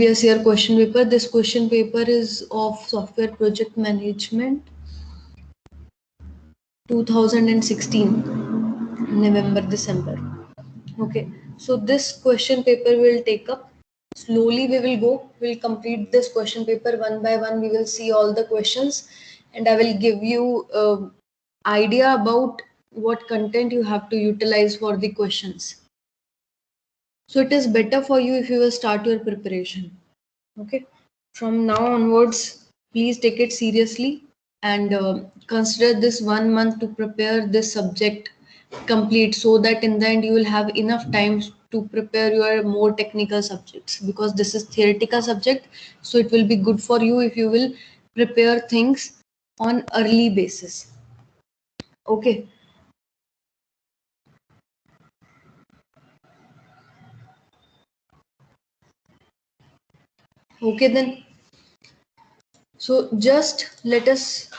previous year question paper. This question paper is of software project management 2016 November December. Okay, so this question paper will take up slowly. We'll complete this question paper one by one. We will see all the questions and I will give you idea about what content you have to utilize for the questions. So it is better for you if you will start your preparation. Okay, from now onwards, please take it seriously and consider this 1 month to prepare this subject complete, so that in the end you will have enough time to prepare your more technical subjects, because this is theoretical subject. So it will be good for you if you will prepare things on early basis. Okay. Okay then. So just let us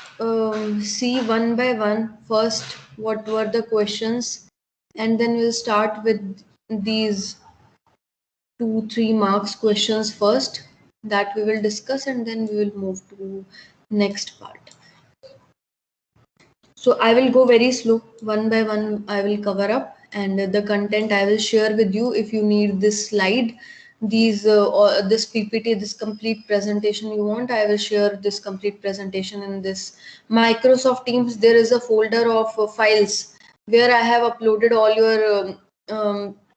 see one by one first what were the questions, and then we'll start with these 2-3 marks questions first that we will discuss, and then we will move to next part. So I will go very slow, one by one I will cover up, and the content I will share with you. If you need this slide, these or this PPT, this complete presentation you want, I will share this complete presentation in this Microsoft Teams. There is a folder of files where I have uploaded all your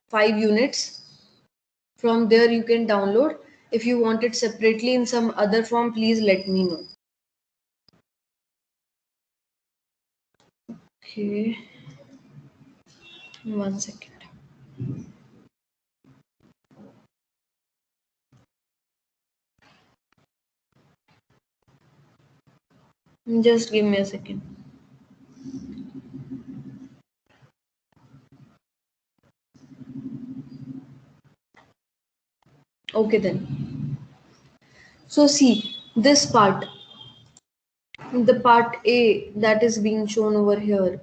5 units. From there you can download. If you want it separately in some other form, please let me know. Okay, 1 second. Just give me a second. Okay then. So see this part, the part A that is being shown over here.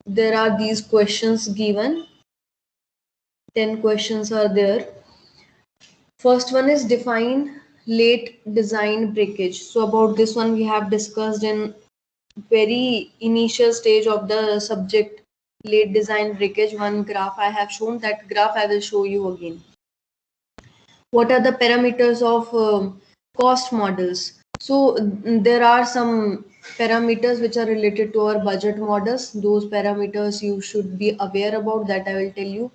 There are these questions given. 10 questions are there. First one is define late design breakage. So about this one we have discussed in very initial stage of the subject, late design breakage. One graph I have shown, that graph I will show you again. What are the parameters of cost models? So there are some parameters which are related to our budget models. Those parameters you should be aware about, that I will tell you.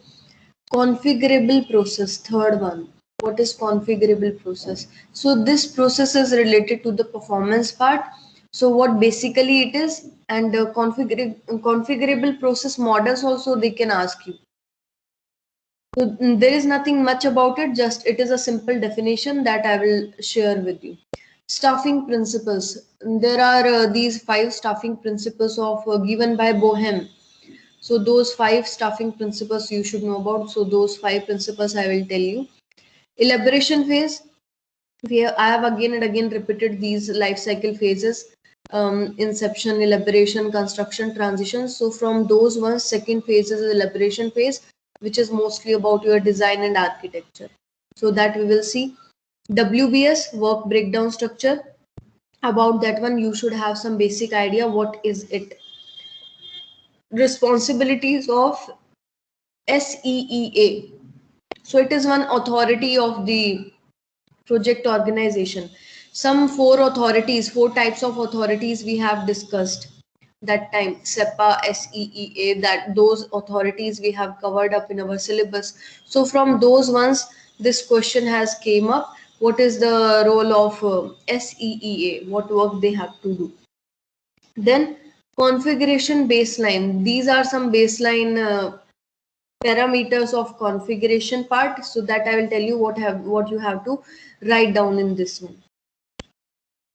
Configurable process, third one. What is configurable process? So this process is related to the performance part. So what basically it is, and configurable process models also they can ask you. So there is nothing much about it, just it is a simple definition that I will share with you. Staffing principles. There are these 5 staffing principles of given by Boehm. So those 5 staffing principles you should know about. So those 5 principles I will tell you. Elaboration phase. I have again and again repeated these life cycle phases. Inception, elaboration, construction, transition. So from those ones, second phase is the elaboration phase, which is mostly about your design and architecture. So that we will see. WBS, work breakdown structure. About that one, you should have some basic idea what is it. Responsibilities of SEEA. So it is one authority of the project organization. Some 4 authorities, 4 types of authorities we have discussed that time. SEPA, SEEA, that those authorities we have covered up in our syllabus. So from those ones, this question has came up. What is the role of SEEA? What work they have to do? Then configuration baseline. These are some baseline parameters of configuration part, so that I will tell you what you have to write down in this one.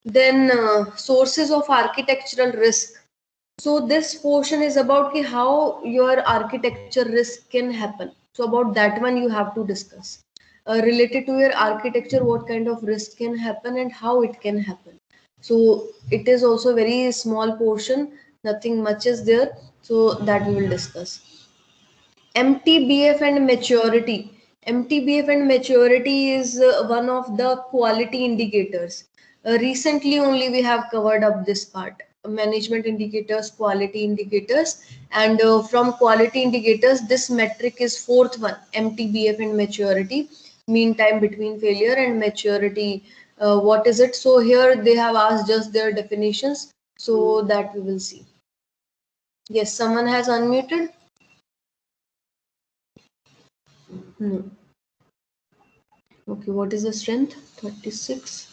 Then sources of architectural risk. So this portion is about how your architecture risk can happen. So about that one you have to discuss. Related to your architecture, what kind of risk can happen and how it can happen. So it is also very small portion, nothing much is there. So that we will discuss. MTBF and maturity. MTBF and maturity is one of the quality indicators. Recently only we have covered up this part, management indicators, quality indicators, and from quality indicators, this metric is fourth one, MTBF and maturity, mean time between failure, and maturity. What is it? So here they have asked just their definitions, so that we will see. Yes, someone has unmuted? No. Okay, what is the strength? 36.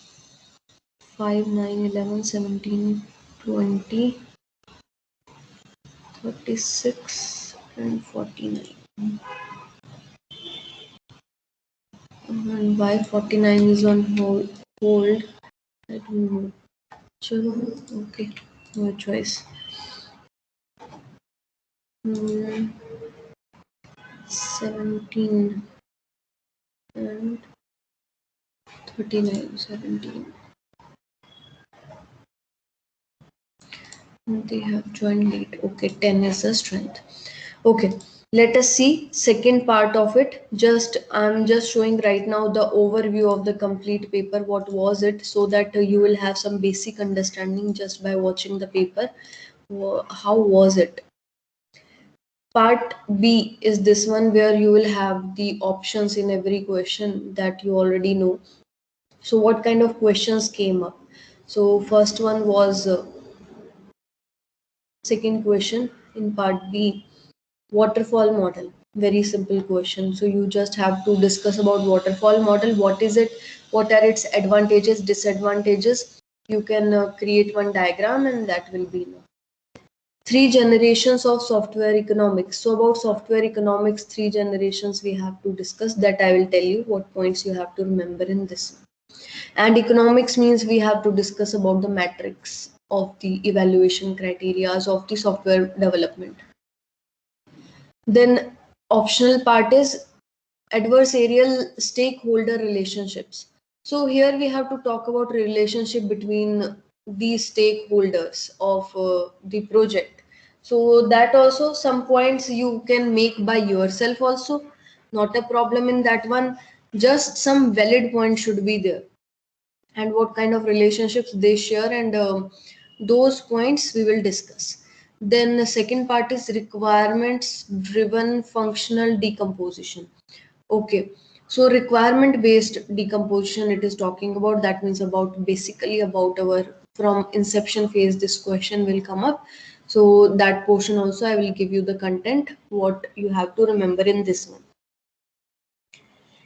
5, 9, 11, 17, 20, 36, and 49. And why 49 is on hold? I don't know. Chalo, okay, no choice. 17 and 39, 17. They have joined late. Okay, 10 is the strength. Okay, let us see second part of it. I'm just showing right now the overview of the complete paper. What was it, so that you will have some basic understanding just by watching the paper. How was it? Part B is this one where you will have the options in every question that you already know. So what kind of questions came up? So first one was second question in part B, waterfall model. Very simple question. So you just have to discuss about waterfall model. What is it? What are its advantages, disadvantages? You can create one diagram and that will be enough. Three generations of software economics. So about software economics, three generations we have to discuss, that I will tell you what points you have to remember in this. And economics means we have to discuss about the metrics of the evaluation criteria of the software development. Then optional part is adversarial stakeholder relationships. So here we have to talk about relationship between these stakeholders of the project. So that also some points you can make by yourself also, not a problem in that one. Just some valid points should be there, and what kind of relationships they share, and those points we will discuss. Then the second part is requirements driven functional decomposition. Okay, so requirement based decomposition it is talking about. That means about basically about our from inception phase this question will come up. So that portion also I will give you the content what you have to remember in this one.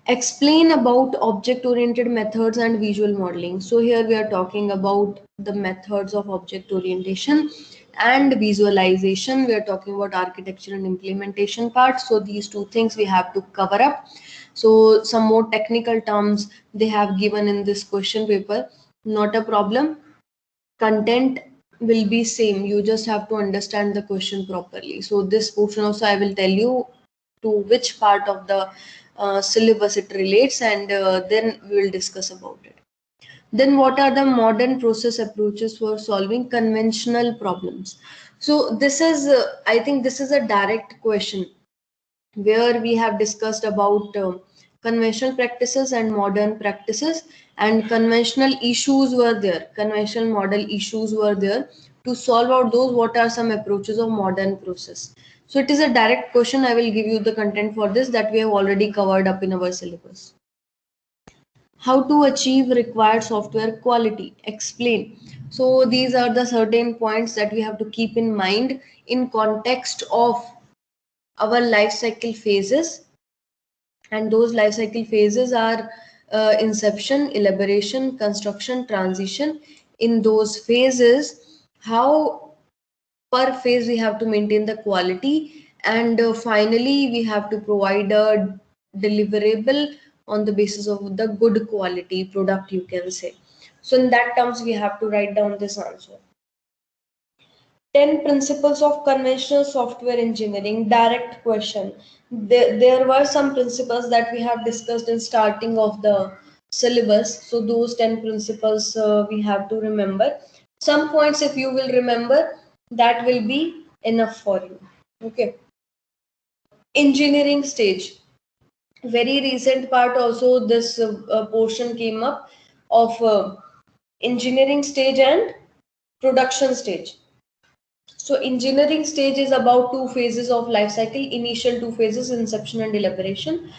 Explain about object oriented methods and visual modeling. So here we are talking about the methods of object orientation and visualization. We are talking about architecture and implementation part. So these two things we have to cover up. So some more technical terms they have given in this question paper, not a problem. Content will be same, you just have to understand the question properly. So this portion also I will tell you to which part of the syllabus it relates, and then we will discuss about it. Then what are the modern process approaches for solving conventional problems? So this is I think this is a direct question where we have discussed about conventional practices and modern practices, and conventional issues were there, conventional model issues were there. To solve out those, what are some approaches of modern process? So it is a direct question. I will give you the content for this that we have already covered up in our syllabus. How to achieve required software quality, explain. So these are the certain points that we have to keep in mind in context of our life cycle phases, and those life cycle phases are inception, elaboration, construction, transition. In those phases, how per phase we have to maintain the quality, and finally we have to provide a deliverable on the basis of the good quality product, you can say. So in that terms we have to write down this answer. 10 principles of conventional software engineering, direct question. There were some principles that we have discussed in starting of the syllabus. So those 10 principles we have to remember. Some points if you will remember, that will be enough for you. Okay. Engineering stage. Very recent part also, this portion came up of engineering stage and production stage. So engineering stage is about two phases of life cycle. Initial two phases, inception and elaboration.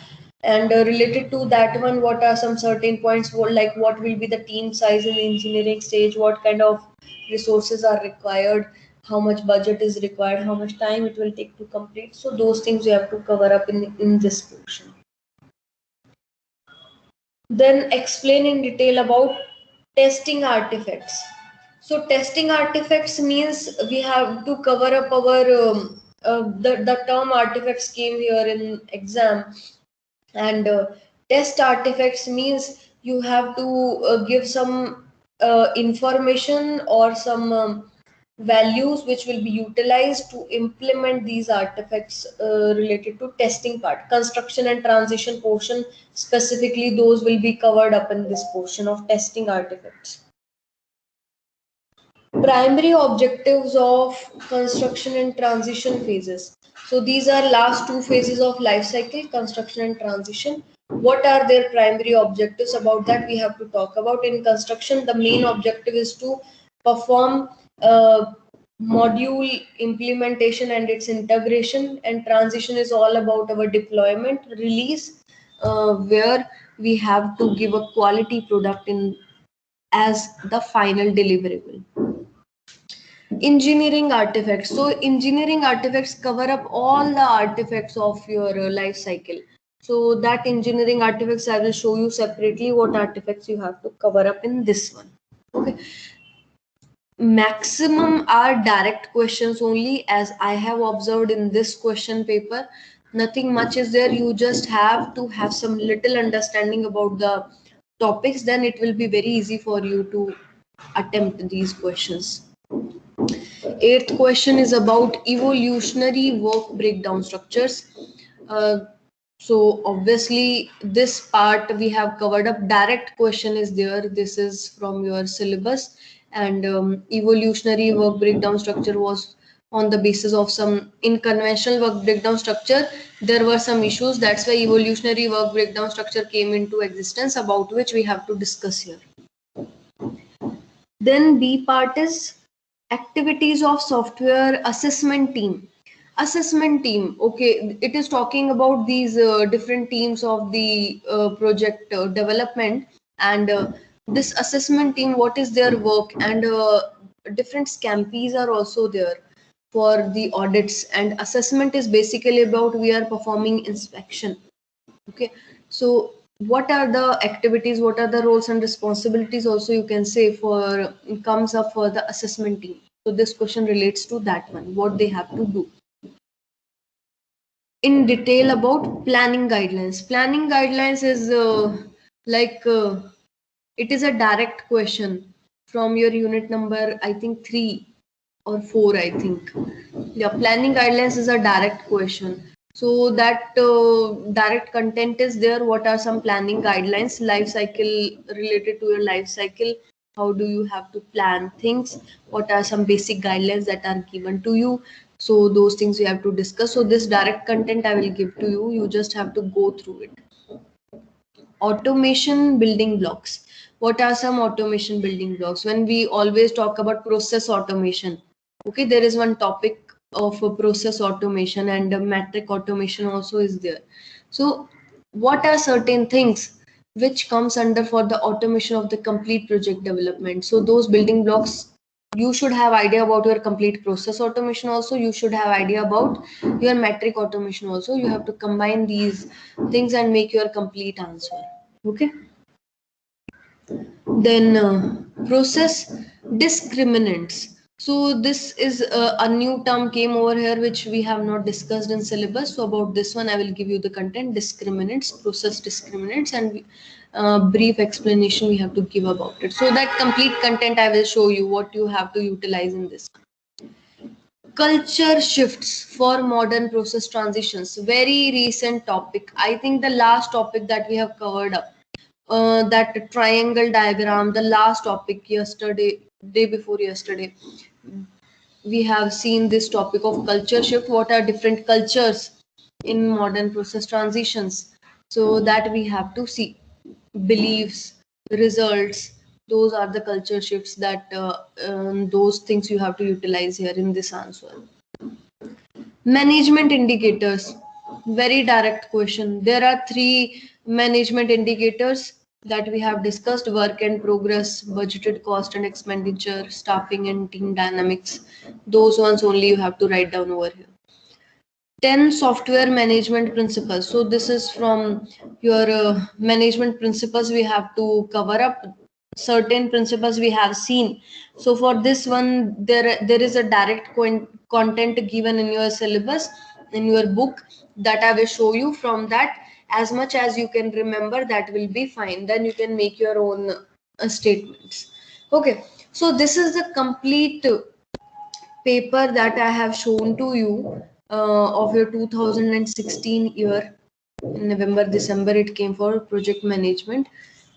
And related to that one, what are some certain points, like what will be the team size in the engineering stage, what kind of resources are required, how much budget is required, how much time it will take to complete. So those things you have to cover up in this portion. Then explain in detail about testing artifacts. So testing artifacts means we have to cover up our the term artifacts came here in exam, and test artifacts means you have to give some information or some values which will be utilized to implement these artifacts related to testing part. Construction and transition portion specifically, those will be covered up in this portion of testing artifacts. Primary objectives of construction and transition phases. So these are last two phases of life cycle, construction and transition. What are their primary objectives? About that we have to talk about. In construction, the main objective is to perform module implementation and its integration, and transition is all about our deployment, release, where we have to give a quality product in as the final deliverable. Engineering artifacts. So engineering artifacts cover up all the artifacts of your life cycle. So that engineering artifacts, I will show you separately what artifacts you have to cover up in this one. Okay. Maximum are direct questions only, as I have observed in this question paper. Nothing much is there. You just have to have some little understanding about the topics, then it will be very easy for you to attempt these questions. Eighth question is about evolutionary work breakdown structures. So obviously this part we have covered up. Direct question is there. This is from your syllabus, and evolutionary work breakdown structure was on the basis of some, in conventional work breakdown structure there were some issues. That's why evolutionary work breakdown structure came into existence, about which we have to discuss here. Then B part is activities of software assessment team. Assessment team, okay, it is talking about these different teams of the project development, and this assessment team, what is their work, and different scampies are also there for the audits. And assessment is basically about we are performing inspection. Okay, so what are the activities, what are the roles and responsibilities also, you can say, for comes up for the assessment team. So this question relates to that one, what they have to do. In detail about planning guidelines. Planning guidelines is it is a direct question from your unit number, I think 3 or 4, I think. Yeah, planning guidelines is a direct question. So that direct content is there. What are some planning guidelines? Life cycle, related to your life cycle. How do you have to plan things? What are some basic guidelines that are given to you? So those things we have to discuss. So this direct content I will give to you. You just have to go through it. Automation building blocks. What are some automation building blocks? When we always talk about process automation, okay, there is one topic of a process automation, and a metric automation also is there. So what are certain things which comes under for the automation of the complete project development? So those building blocks, you should have idea about your complete process automation also. You should have idea about your metric automation also. You have to combine these things and make your complete answer. Okay. Then process discriminants. So this is a new term came over here which we have not discussed in syllabus. So about this one I will give you the content. Discriminants, process discriminants, and brief explanation we have to give about it. So that complete content I will show you what you have to utilize in this. Culture shifts for modern process transitions. Very recent topic. I think the last topic that we have covered up. That triangle diagram, the last topic yesterday, day before yesterday, we have seen this topic of culture shift. What are different cultures in modern process transitions? So that we have to see beliefs, results. Those are the culture shifts that those things you have to utilize here in this answer. Management indicators, very direct question. There are three management indicators that we have discussed: work and progress, budgeted cost and expenditure, staffing and team dynamics. Those ones only you have to write down over here. 10 software management principles. So this is from your management principles. We have to cover up certain principles we have seen. So for this one, there is a direct content given in your syllabus, in your book, that I will show you. From that, as much as you can remember, that will be fine. Then you can make your own statements. Okay, so this is the complete paper that I have shown to you of your 2016 year. In November, December, it came for project management.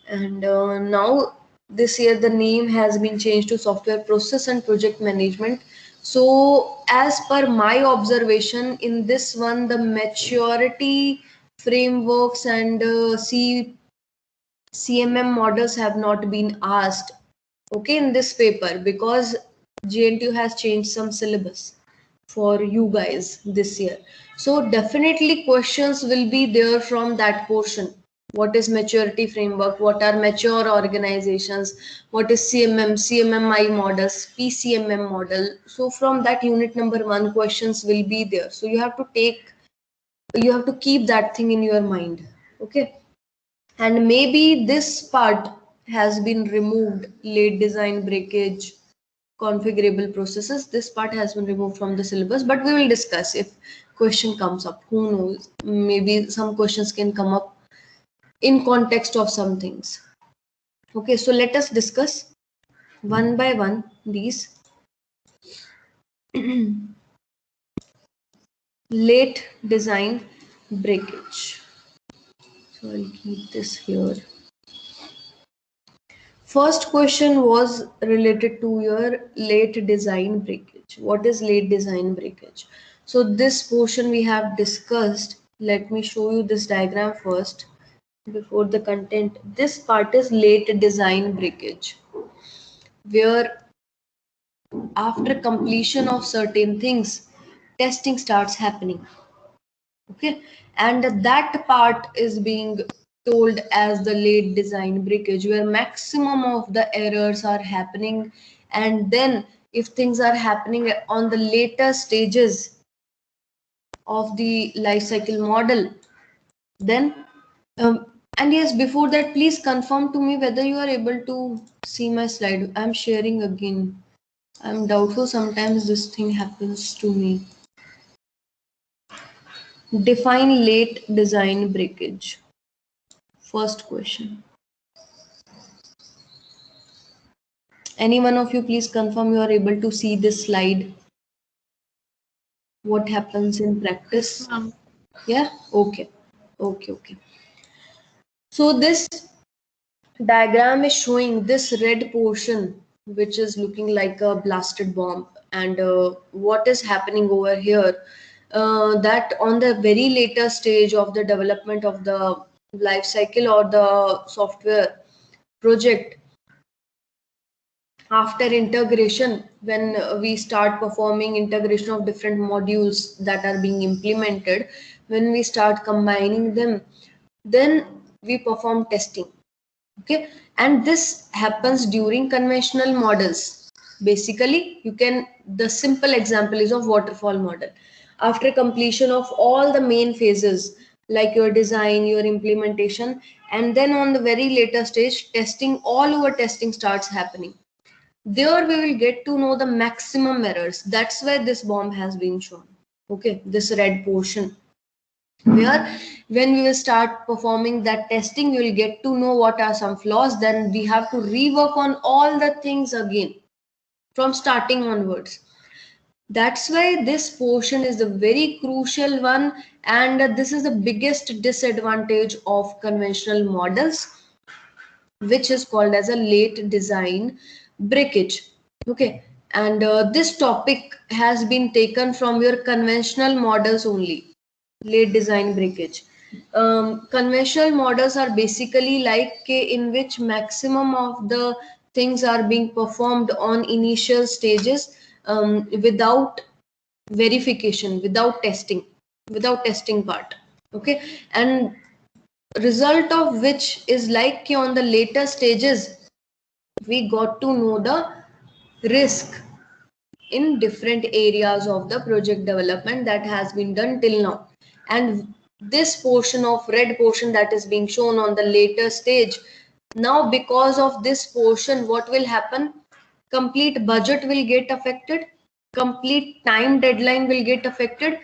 And now this year, the name has been changed to software process and project management. So as per my observation in this one, the maturity frameworks and CMM models have not been asked, okay, in this paper, because JNTU has changed some syllabus for you guys this year. So definitely questions will be there from that portion. What is maturity framework? What are mature organizations? What is CMM, CMMI models, PCMM model? So from that unit number 1, questions will be there. So you have to keep that thing in your mind. Okay. And maybe this part has been removed: late design breakage, configurable processes. This part has been removed from the syllabus, but we will discuss if question comes up. Who knows? Maybe some questions can come up in context of some things. Okay, so let us discuss one by one these. Late design breakage. So I'll keep this here. First question was related to your late design breakage. What is late design breakage? So this portion we have discussed. Let me show you this diagram first before the content. This part is late design breakage, where after completion of certain things, testing starts happening. Okay, and that part is being told as the late design breakage, where maximum of the errors are happening. And then if things are happening on the later stages of the life cycle model, then and yes, before that, please confirm to me whether you are able to see my slide. I'm sharing again. I'm doubtful, sometimes this thing happens to me. Define late design breakage. First question. Any one of you please confirm you are able to see this slide. What happens in practice? Yeah, okay. Okay. So this diagram is showing this red portion, which is looking like a blasted bomb. And what is happening over here? That on the very later stage of the development of the life cycle or the software project, after integration, when we start performing integration of different modules that are being implemented, when we start combining them, then we perform testing. Okay, and this happens during conventional models. Basically, the simple example is of waterfall model. After completion of all the main phases, like your design, your implementation, and then on the very later stage, testing, all over testing starts happening. There we will get to know the maximum errors. That's where this bomb has been shown. Okay, this red portion, where when we will start performing that testing, we will get to know what are some flaws. Then we have to rework on all the things again from starting onwards. That's why this portion is the very crucial one, and this is the biggest disadvantage of conventional models, which is called as a late design breakage. Okay, and this topic has been taken from your conventional models only, late design breakage. Conventional models are basically like in which maximum of the things are being performed on initial stages without verification, without testing part. Okay, and result of which is like on the later stages we got to know the risk in different areas of the project development that has been done till now. And this portion of red portion that is being shown on the later stage, now because of this portion, what will happen? Complete budget will get affected, complete time deadline will get affected.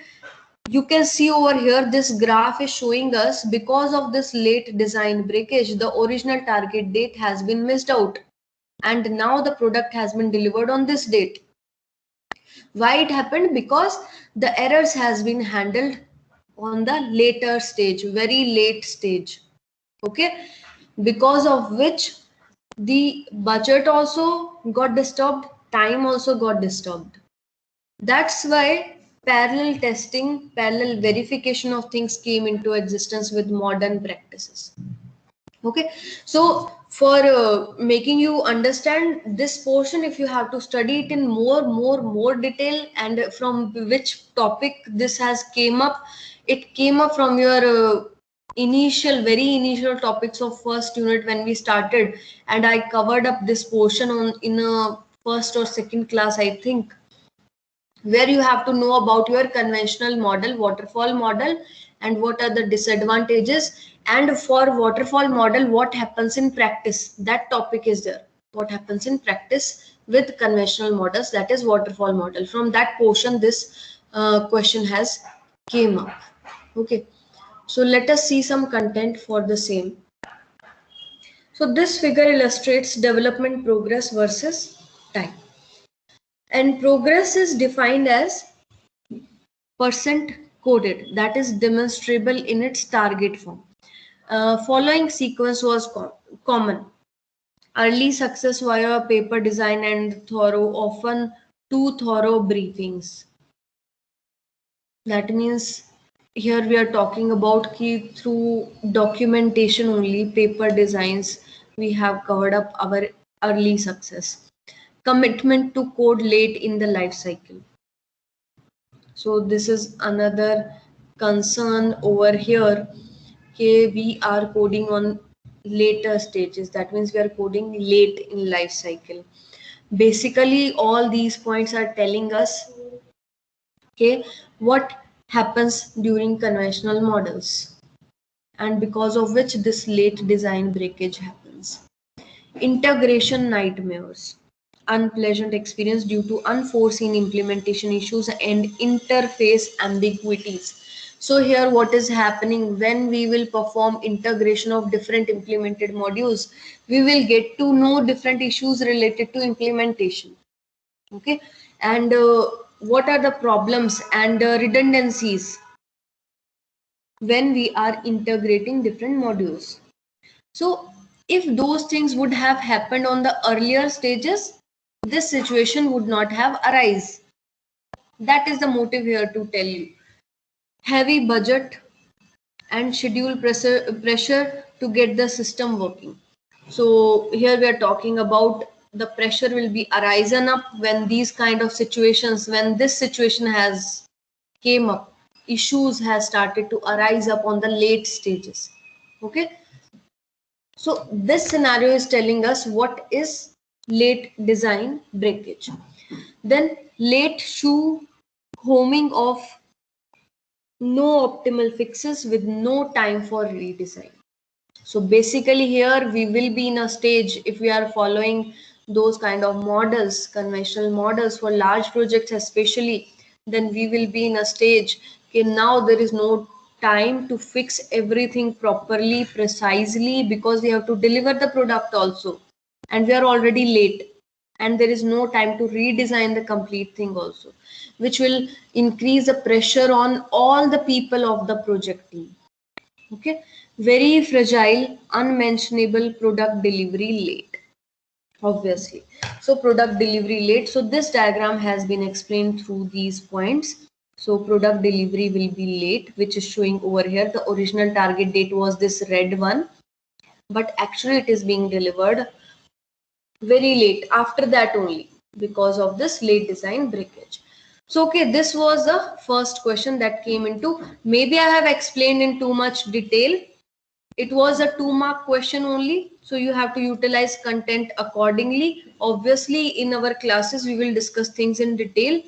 You can see over here, this graph is showing us because of this late design breakage, the original target date has been missed out, and now the product has been delivered on this date. Why it happened? Because the errors has been handled on the later stage, very late stage. Okay, because of which the budget also got disturbed, time also got disturbed. That's why parallel testing, parallel verification of things came into existence with modern practices. Okay, so for making you understand this portion, if you have to study it in more detail, and from which topic this has came up, it came up from your very initial topics of first unit when we started, and I covered up this portion on in a first or second class, I think, where you have to know about your conventional model, waterfall model, and what are the disadvantages, and for waterfall model what happens in practice, that topic is there, what happens in practice with conventional models, that is waterfall model. From that portion this question has came up. Okay, so let us see some content for the same. So this figure illustrates development progress versus time, and progress is defined as percent coded, that is demonstrable in its target form. Following sequence was common: early success via paper design and thorough, often too thorough briefings. That means here we are talking about key through documentation only, paper designs, we have covered up our early success. Commitment to code late in the life cycle. So this is another concern over here. Okay, we are coding on later stages. That means we are coding late in life cycle. Basically, all these points are telling us, okay, what happens during conventional models, and because of which this late design breakage happens. Integration nightmares, unpleasant experience due to unforeseen implementation issues and interface ambiguities. So here what is happening, when we will perform integration of different implemented modules, we will get to know different issues related to implementation. Okay, and what are the problems and redundancies when we are integrating different modules. So if those things would have happened on the earlier stages, this situation would not have arisen. That is the motive here to tell you. Heavy budget and schedule pressure to get the system working. So here we are talking about the pressure will be arisen up when these kind of situations, when this situation has came up, issues has started to arise up on the late stages. Okay, so this scenario is telling us what is late design breakage. Then late shoe homing of no optimal fixes with no time for redesign. So basically here we will be in a stage, if we are following those kind of models, conventional models for large projects especially, then we will be in a stage, okay, now there is no time to fix everything properly, precisely, because we have to deliver the product also, and we are already late, and there is no time to redesign the complete thing also, which will increase the pressure on all the people of the project team. Okay, very fragile, unmentionable product delivery late, obviously. So product delivery late. So this diagram has been explained through these points. So product delivery will be late, which is showing over here. The original target date was this red one, but actually it is being delivered very late after that only because of this late design breakage. So okay, this was the first question that came into. Maybe I have explained in too much detail. It was a 2-mark question only, so you have to utilize content accordingly. Obviously in our classes we will discuss things in detail.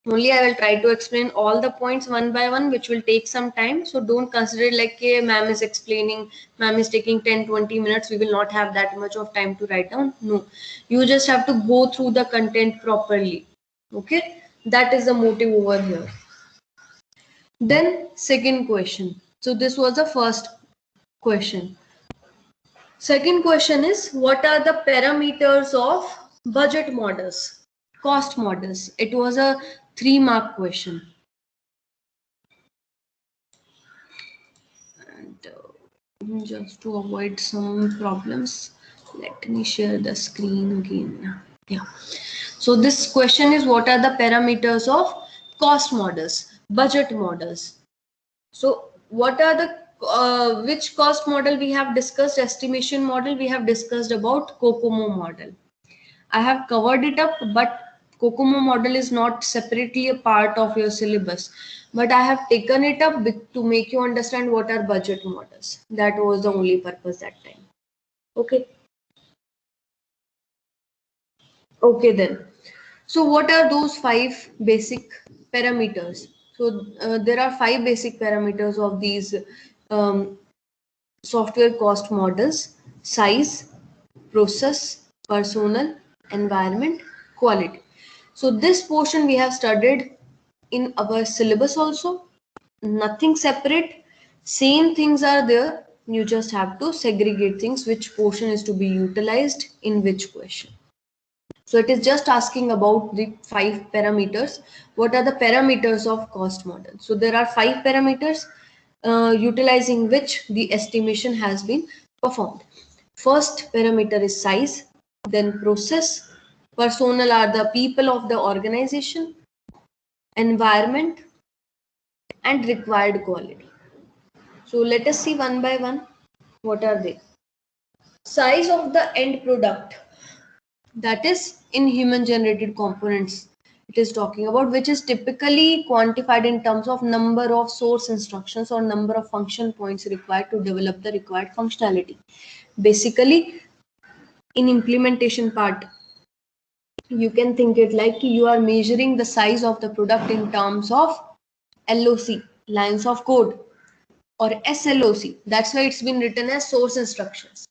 Only I will try to explain all the points one by one, which will take some time. So don't consider it like a ma'am is explaining, ma'am is taking 10-20 minutes, we will not have that much of time to write down. No, you just have to go through the content properly. Okay, that is the motive over here. Then second question. So this was the first question. Second question is, what are the parameters of budget models, cost models? It was a 3-mark question. And just to avoid some problems, let me share the screen again. Yeah. So this question is, what are the parameters of cost models, budget models? So what are the which cost model we have discussed? Estimation model we have discussed about COCOMO model. I have covered it up, but COCOMO model is not separately a part of your syllabus. But I have taken it up to make you understand what are budget models. That was the only purpose that time. Okay. Okay then. So what are those 5 basic parameters? So there are 5 basic parameters of these um, software cost models: size, process, personnel, environment, quality. So this portion we have studied in our syllabus also. Nothing separate. Same things are there. You just have to segregate things, which portion is to be utilized in which question. So it is just asking about the 5 parameters. What are the parameters of cost model? So there are 5 parameters utilizing which the estimation has been performed. First parameter is size, then process, personnel are the people of the organization, environment, and required quality. So let us see one by one. What are they? Size of the end product, that is in human generated components it is talking about, which is typically quantified in terms of number of source instructions or number of function points required to develop the required functionality. Basically, in implementation part, you can think it like you are measuring the size of the product in terms of LOC, lines of code, or SLOC. That's why it's been written as source instructions.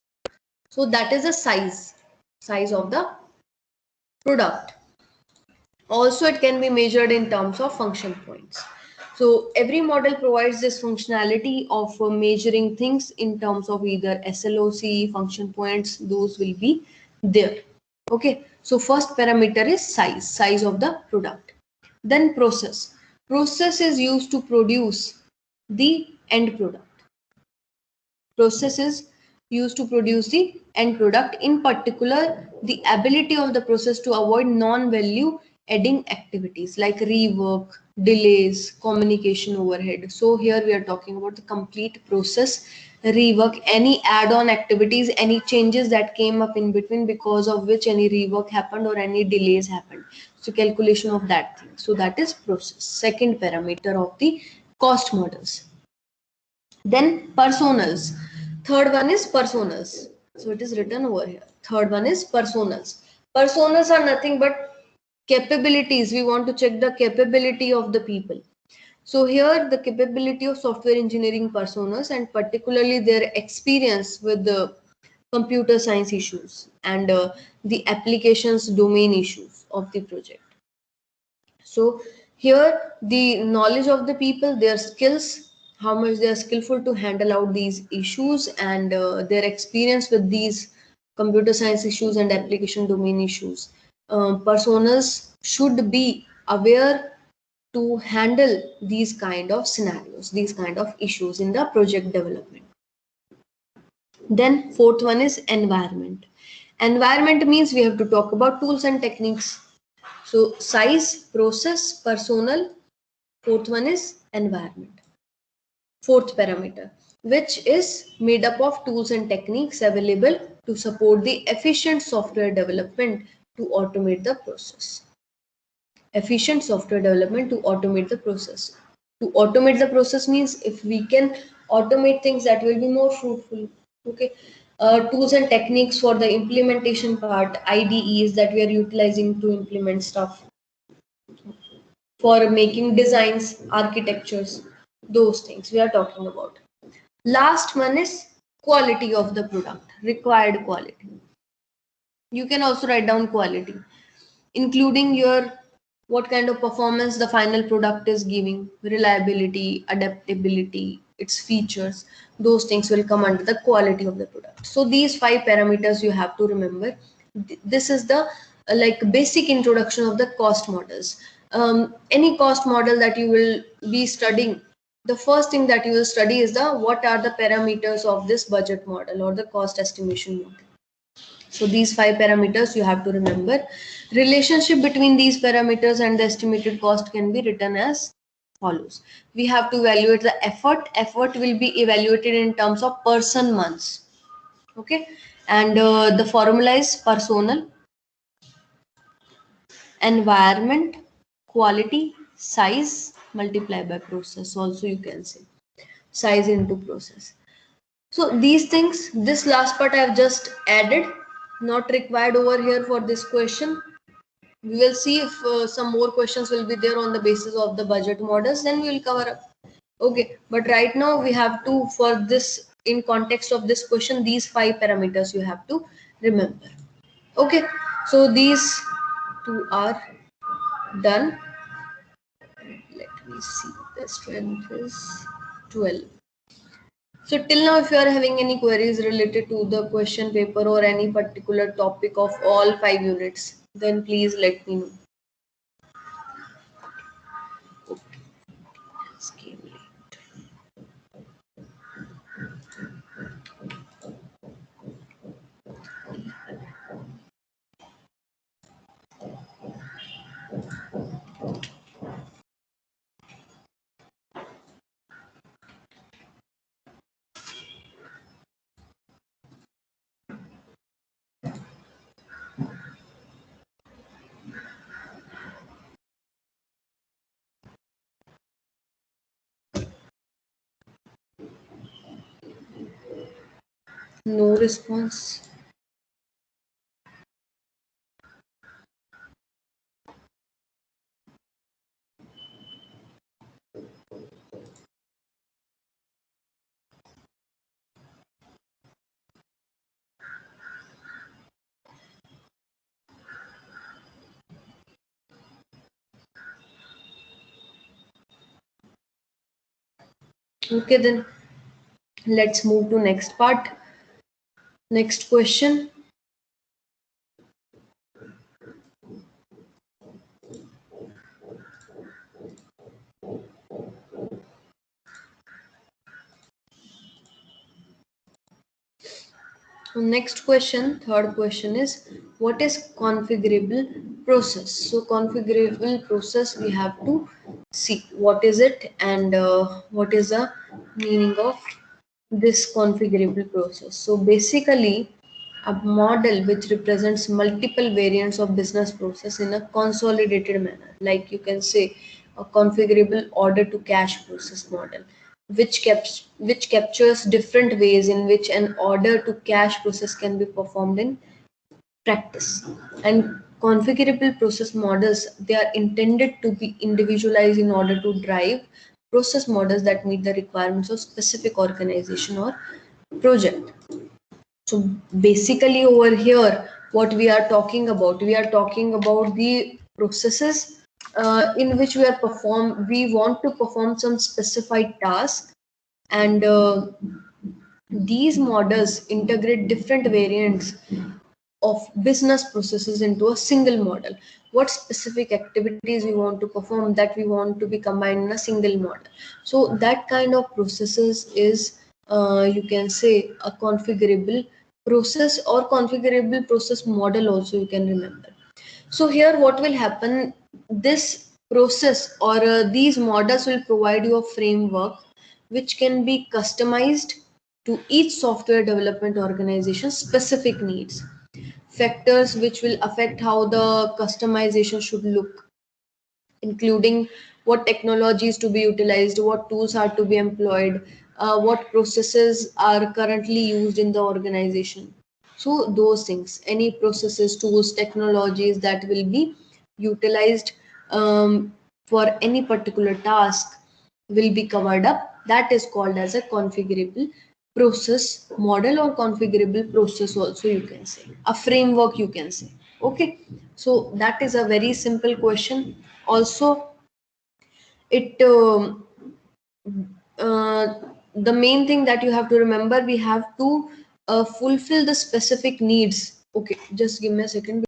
So that is the size of the product. Also, it can be measured in terms of function points. So every model provides this functionality of measuring things in terms of either SLOC, function points, those will be there. Okay, so first parameter is size of the product. Then process. Process is used to produce the end product. Process is used to produce the end product. In particular, the ability of the process to avoid non-value adding activities like rework, delays, communication overhead. So here we are talking about the complete process rework, any add-on activities, any changes that came up in between because of which any rework happened or any delays happened. So calculation of that thing. So that is process, second parameter of the cost models. Then personas. Third one is personas. So it is written over here. Third one is personas. Personas are nothing but capabilities. We want to check the capability of the people. So here the capability of software engineering personas, and particularly their experience with the computer science issues and the applications domain issues of the project. So here the knowledge of the people, their skills, how much they are skillful to handle out these issues, and their experience with these computer science issues and application domain issues. Personas should be aware to handle these kind of scenarios, these kind of issues in the project development. Then fourth one is environment. Environment means we have to talk about tools and techniques. So size, process, personnel, Fourth one is environment. Fourth parameter, which is made up of tools and techniques available to support the efficient software development to automate the process. Efficient software development to automate the process. To automate the process means if we can automate things, that will be more fruitful. Okay. Tools and techniques for the implementation part, IDEs that we are utilizing to implement stuff, for making designs, architectures, those things we are talking about. Last one is quality of the product, required quality. You can also write down quality, including your what kind of performance the final product is giving, reliability, adaptability, its features. Those things will come under the quality of the product. So these 5 parameters you have to remember. This is the like basic introduction of the cost models. Any cost model that you will be studying, the first thing that you will study is the what are the parameters of this budget model or the cost estimation model. So these 5 parameters you have to remember. Relationship between these parameters and the estimated cost can be written as follows. We have to evaluate the effort. Effort will be evaluated in terms of person months. Okay. And the formula is personal, environment, quality, size, multiply by process. Also you can say size into process. So these things, this last part I have just added, not required over here for this question. We will see if some more questions will be there on the basis of the budget models, then we will cover up. Okay, but right now we have to, for this, in context of this question, these 5 parameters you have to remember. Okay, so these 2 are done. Let me see, the strength is 12. So till now, if you are having any queries related to the question paper or any particular topic of all 5 units, then please let me know. No response. Okay, then let's move to next part. Next question. Next question, third question is, what is configurable process? So configurable process, we have to see what is it and what is the meaning of this configurable process. So basically a model which represents multiple variants of business process in a consolidated manner, like you can say a configurable order to cash process model, which captures different ways in which an order to cash process can be performed in practice. And configurable process models, they are intended to be individualized in order to drive process models that meet the requirements of specific organization or project. So basically over here, what we are talking about the processes in which we want to perform some specified task, and these models integrate different variants of business processes into a single model. What specific activities we want to perform, that we want to be combined in a single model. So that kind of processes is you can say a configurable process or configurable process model also, you can remember. So here what will happen, this process or these models will provide you a framework which can be customized to each software development organization's specific needs. Factors which will affect how the customization should look, including what technologies to be utilized, what tools are to be employed, what processes are currently used in the organization. So those things, any processes, tools, technologies that will be utilized for any particular task will be covered up. That is called as a configurable process model, or configurable process also you can say, a framework you can say. Okay, so that is a very simple question. Also, it uh, the main thing that you have to remember, we have to fulfill the specific needs. Okay, just give me a second.